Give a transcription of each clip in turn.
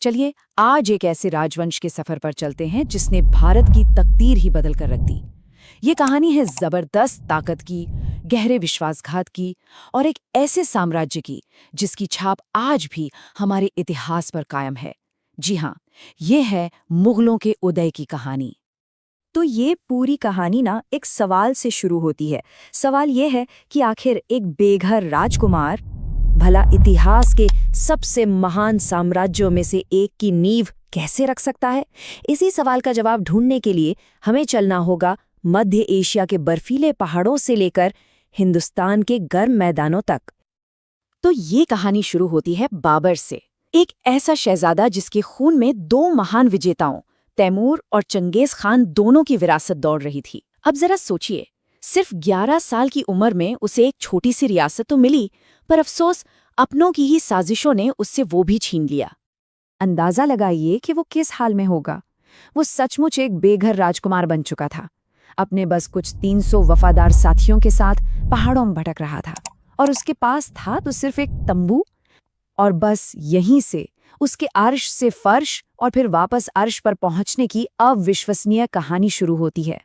चलिए आज एक ऐसे राजवंश के सफर पर चलते हैं जिसने भारत की तकदीर ही बदल कर रख दी। ये कहानी है जबरदस्त ताकत की, गहरे विश्वासघात की और एक ऐसे साम्राज्य की जिसकी छाप आज भी हमारे इतिहास पर कायम है। जी हाँ, ये है मुगलों के उदय की कहानी। तो ये पूरी कहानी ना एक सवाल से शुरू होती है। सवाल ये है कि आखिर एक बेघर राजकुमार भला इतिहास के सबसे महान साम्राज्यों में से एक की नींव कैसे रख सकता है। इसी सवाल का जवाब ढूंढने के लिए हमें चलना होगा मध्य एशिया के बर्फीले पहाड़ों से लेकर हिंदुस्तान के गर्म मैदानों तक। तो ये कहानी शुरू होती है बाबर से, एक ऐसा शहजादा जिसके खून में दो महान विजेताओं तैमूर और चंगेज खान दोनों की विरासत दौड़ रही थी। अब जरा सोचिए, सिर्फ 11 साल की उम्र में उसे एक छोटी सी रियासत तो मिली, पर अफसोस अपनों की ही साजिशों ने उससे वो भी छीन लिया। अंदाजा लगाइए कि वो किस हाल में होगा। वो सचमुच एक बेघर राजकुमार बन चुका था। अपने बस कुछ 300 वफादार साथियों के साथ पहाड़ों में भटक रहा था और उसके पास था तो सिर्फ एक तंबू। और बस यहीं से उसके अर्श से फर्श और फिर वापस अर्श पर पहुंचने की अविश्वसनीय कहानी शुरू होती है।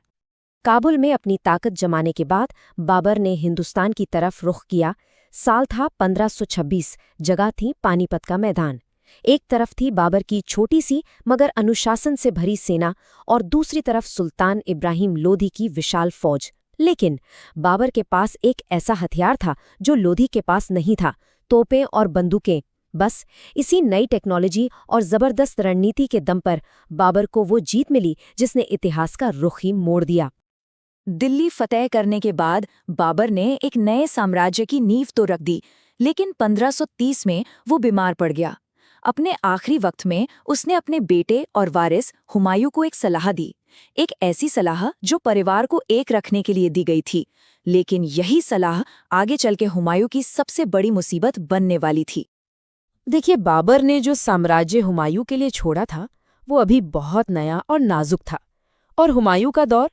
काबुल में अपनी ताकत जमाने के बाद बाबर ने हिंदुस्तान की तरफ रुख किया। साल था 1526, जगह थी पानीपत का मैदान। एक तरफ थी बाबर की छोटी सी मगर अनुशासन से भरी सेना और दूसरी तरफ सुल्तान इब्राहिम लोधी की विशाल फौज। लेकिन बाबर के पास एक ऐसा हथियार था जो लोधी के पास नहीं था, तोपें और बंदूकें। बस इसी नई टेक्नोलॉजी और जबरदस्त रणनीति के दम पर बाबर को वो जीत मिली जिसने इतिहास का रुख ही मोड़ दिया। दिल्ली फतेह करने के बाद बाबर ने एक नए साम्राज्य की नींव तो रख दी, लेकिन 1530 में वो बीमार पड़ गया। अपने आखिरी वक्त में उसने अपने बेटे और वारिस हुमायूं को एक सलाह दी, एक ऐसी सलाह जो परिवार को एक रखने के लिए दी गई थी। लेकिन यही सलाह आगे चल के हुमायूं की सबसे बड़ी मुसीबत बनने वाली थी। देखिए, बाबर ने जो साम्राज्य हुमायूं के लिए छोड़ा था वो अभी बहुत नया और नाजुक था, और हुमायूं का दौर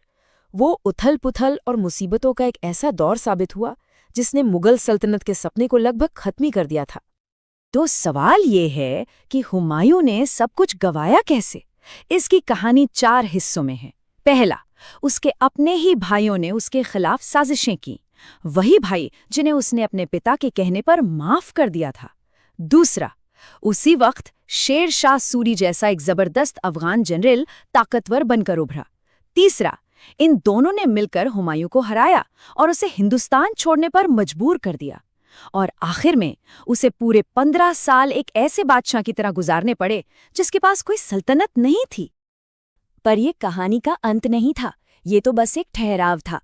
वो उथल-पुथल और मुसीबतों का एक ऐसा दौर साबित हुआ जिसने मुगल सल्तनत के सपने को लगभग खत्म ही कर दिया था। तो सवाल ये है कि हुमायूं ने सब कुछ गंवाया कैसे? इसकी कहानी 4 हिस्सों में है। पहला, उसके अपने ही भाइयों ने उसके खिलाफ साजिशें की, वही भाई जिन्हें उसने अपने पिता के कहने पर माफ कर दिया था। दूसरा, उसी वक्त शेर शाह सूरी जैसा एक जबरदस्त अफगान जनरल ताकतवर बनकर उभरा। तीसरा, इन दोनों ने मिलकर हुमायूं को हराया और उसे हिंदुस्तान छोड़ने पर मजबूर कर दिया। और आखिर में उसे पूरे 15 साल एक ऐसे बादशाह की तरह गुजारने पड़े जिसके पास कोई सल्तनत नहीं थी। पर यह कहानी का अंत नहीं था, ये तो बस एक ठहराव था।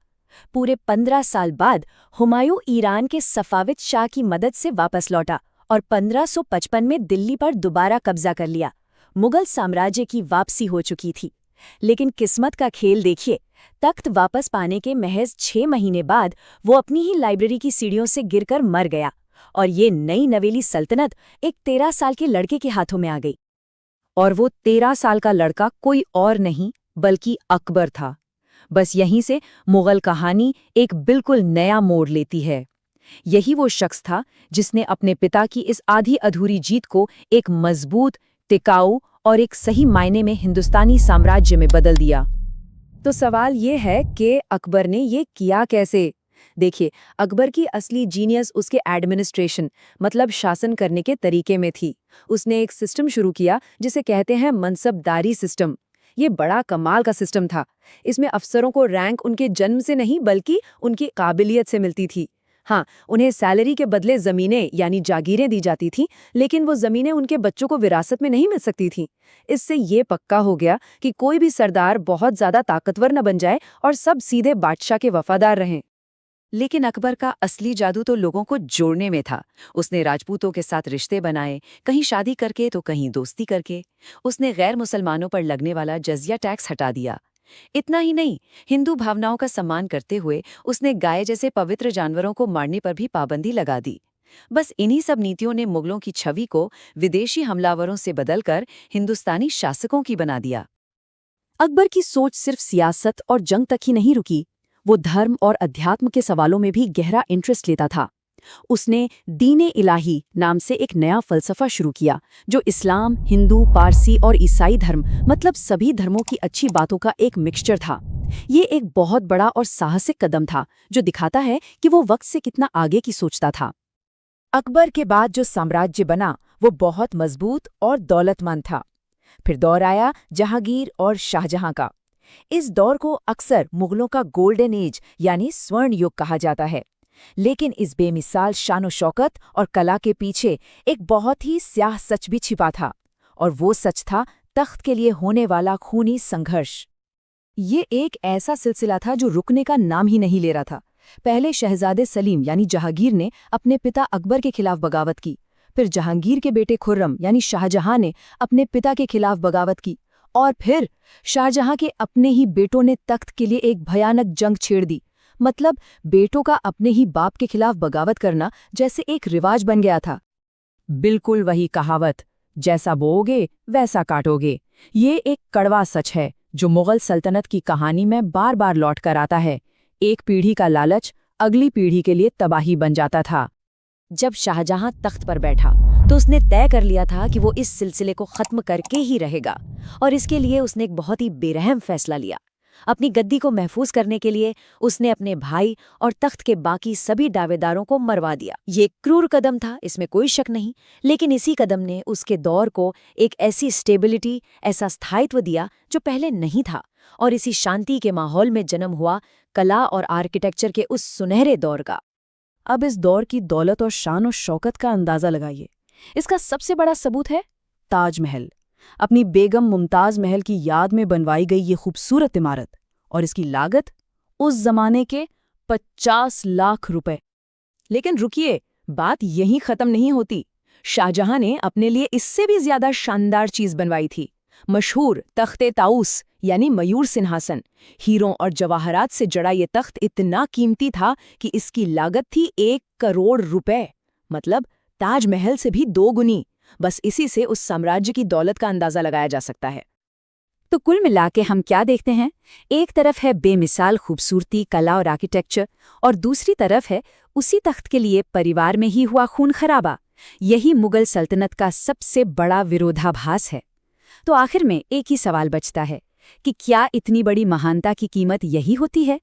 पूरे 15 साल बाद हुमायूं ईरान के सफाविद शाह की मदद से वापस लौटा और 1555 में दिल्ली पर दोबारा कब्जा कर लिया। मुगल साम्राज्य की वापसी हो चुकी थी। लेकिन किस्मत का खेल देखिए, तख्त वापस पाने के महज 6 महीने बाद वो अपनी ही लाइब्रेरी की सीढ़ियों से गिरकर मर गया और ये नई नवेली सल्तनत एक 13 साल के लड़के के हाथों में आ गई। और वो 13 साल का लड़का कोई और नहीं बल्कि अकबर था। बस यहीं से मुगल कहानी एक बिल्कुल नया मोड़ लेती है। यही वो शख्स था जिसने अपने पिता की इस आधी अधूरी जीत को एक मजबूत, टिकाऊ और एक सही मायने में हिंदुस्तानी साम्राज्य में बदल दिया। तो सवाल ये है कि अकबर ने ये किया कैसे? देखिए, अकबर की असली जीनियस उसके एडमिनिस्ट्रेशन मतलब शासन करने के तरीके में थी। उसने एक सिस्टम शुरू किया जिसे कहते हैं मनसबदारी सिस्टम। ये बड़ा कमाल का सिस्टम था। इसमें अफसरों को रैंक उनके जन्म से नहीं बल्कि उनकी काबिलियत से मिलती थी। हाँ, उन्हें सैलरी के बदले जमीनें यानी जागीरें दी जाती थीं, लेकिन वो जमीनें उनके बच्चों को विरासत में नहीं मिल सकती थीं। इससे ये पक्का हो गया कि कोई भी सरदार बहुत ज्यादा ताकतवर न बन जाए और सब सीधे बादशाह के वफादार रहें। लेकिन अकबर का असली जादू तो लोगों को जोड़ने में था। उसने राजपूतों के साथ रिश्ते बनाए, कहीं शादी करके तो कहीं दोस्ती करके। उसने गैर मुसलमानों पर लगने वाला जजिया टैक्स हटा दिया। इतना ही नहीं, हिंदू भावनाओं का सम्मान करते हुए उसने गाय जैसे पवित्र जानवरों को मारने पर भी पाबंदी लगा दी। बस इन्हीं सब नीतियों ने मुगलों की छवि को विदेशी हमलावरों से बदलकर हिंदुस्तानी शासकों की बना दिया। अकबर की सोच सिर्फ सियासत और जंग तक ही नहीं रुकी, वो धर्म और अध्यात्म के सवालों में भी गहरा इंटरेस्ट लेता था। उसने दीन इलाही नाम से एक नया फलसफा शुरू किया, जो इस्लाम, हिंदू, पारसी और ईसाई धर्म मतलब सभी धर्मों की अच्छी बातों का एक मिक्सचर था। ये एक बहुत बड़ा और साहसिक कदम था, जो दिखाता है कि वो वक्त से कितना आगे की सोचता था। अकबर के बाद जो साम्राज्य बना वो बहुत मजबूत और दौलतमंद था। फिर दौर आया जहांगीर और शाहजहां का। इस दौर को अक्सर मुगलों का गोल्डन एज यानी स्वर्ण युग कहा जाता है। लेकिन इस बेमिसाल शानो शौकत और कला के पीछे एक बहुत ही स्याह सच भी छिपा था, और वो सच था तख्त के लिए होने वाला खूनी संघर्ष। ये एक ऐसा सिलसिला था जो रुकने का नाम ही नहीं ले रहा था। पहले शहजादे सलीम यानी जहांगीर ने अपने पिता अकबर के खिलाफ बगावत की, फिर जहांगीर के बेटे खुर्रम यानी शाहजहां ने अपने पिता के खिलाफ बगावत की, और फिर शाहजहां के अपने ही बेटों ने तख्त के लिए एक भयानक जंग छेड़ दी। मतलब बेटों का अपने ही बाप के खिलाफ बगावत करना जैसे एक रिवाज बन गया था। बिल्कुल वही कहावत, जैसा बोओगे वैसा काटोगे। ये एक कड़वा सच है जो मुगल सल्तनत की कहानी में बार बार लौट कर आता है। एक पीढ़ी का लालच अगली पीढ़ी के लिए तबाही बन जाता था। जब शाहजहां तख्त पर बैठा तो उसने तय कर लिया था कि वो इस सिलसिले को खत्म करके ही रहेगा, और इसके लिए उसने एक बहुत ही बेरहम फैसला लिया। अपनी गद्दी को महफूज करने के लिए उसने अपने भाई और तख्त के बाकी सभी दावेदारों को मरवा दिया। ये क्रूर कदम था, इसमें कोई शक नहीं, लेकिन इसी कदम ने उसके दौर को एक ऐसी स्टेबिलिटी, ऐसा स्थायित्व दिया जो पहले नहीं था, और इसी शांति के माहौल में जन्म हुआ कला और आर्किटेक्चर के उस सुनहरे दौर का। अब इस दौर की दौलत और शान और शौकत का अंदाजा लगाइए। इसका सबसे बड़ा सबूत है ताजमहल। अपनी बेगम मुमताज महल की याद में बनवाई गई ये खूबसूरत इमारत, और इसकी लागत उस जमाने के 50 लाख रुपए। लेकिन रुकिए, बात यहीं खत्म नहीं होती। शाहजहां ने अपने लिए इससे भी ज्यादा शानदार चीज बनवाई थी, मशहूर तख्ते ताउस यानी मयूर सिंहासन। हीरों और जवाहरात से जड़ा ये तख्त इतना कीमती था कि इसकी लागत थी 1 करोड़ रुपए, मतलब ताजमहल से भी 2 गुनी। बस इसी से उस साम्राज्य की दौलत का अंदाजा लगाया जा सकता है। तो कुल मिलाके हम क्या देखते हैं? एक तरफ है बेमिसाल खूबसूरती, कला और आर्किटेक्चर, और दूसरी तरफ है उसी तख्त के लिए परिवार में ही हुआ खून खराबा। यही मुगल सल्तनत का सबसे बड़ा विरोधाभास है। तो आखिर में एक ही सवाल बचता है कि क्या इतनी बड़ी महानता की कीमत यही होती है?